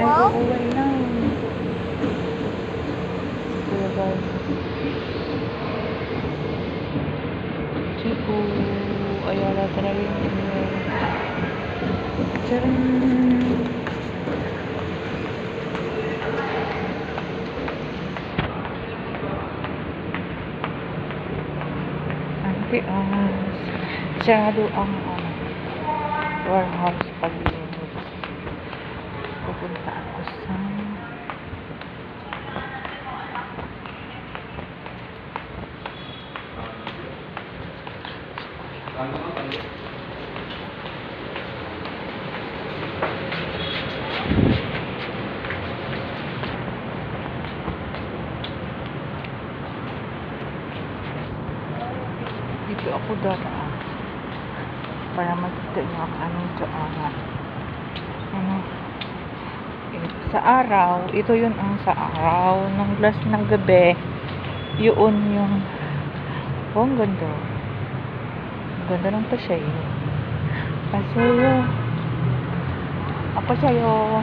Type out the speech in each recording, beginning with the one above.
ay uuwi na. Kuya guys. Chico. Ayala talaga yung Charan. Sarado ang warehouse paglilingod. Pupunta ako sa dito ako dadaan para makita nyo ang aming daanan. Sa araw, ito yun ang sa araw ng glass ng gabi, yun yung ang ganda ng pasyayo ako sa'yo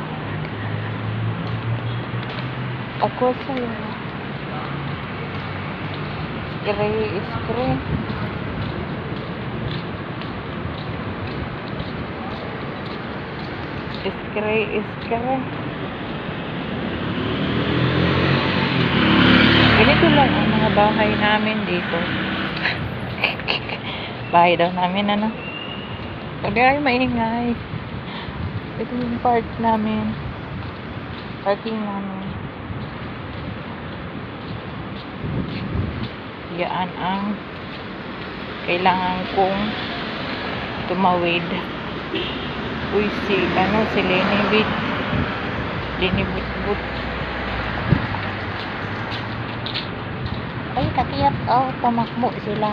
iskre ganito lang ang mga bahay namin dito. Bahay daw namin pag ay maingay. Ito yung parking namin. Yan ang kailangan kong tumawid. Uy, si Lenny Butbut. Ay, kakiyap. Tamakbo sila.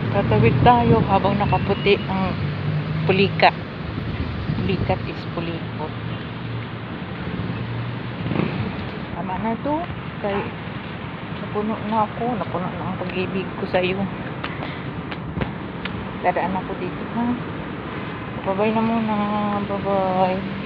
Tatawid tayo habang nakaputi ang pulikat. Pulikat is pulipot. Tama na ito. Kay napuno na ang pag-ibig ko sa iyo. Dadaan ako dito, ha? Bye-bye na muna. Bye-bye.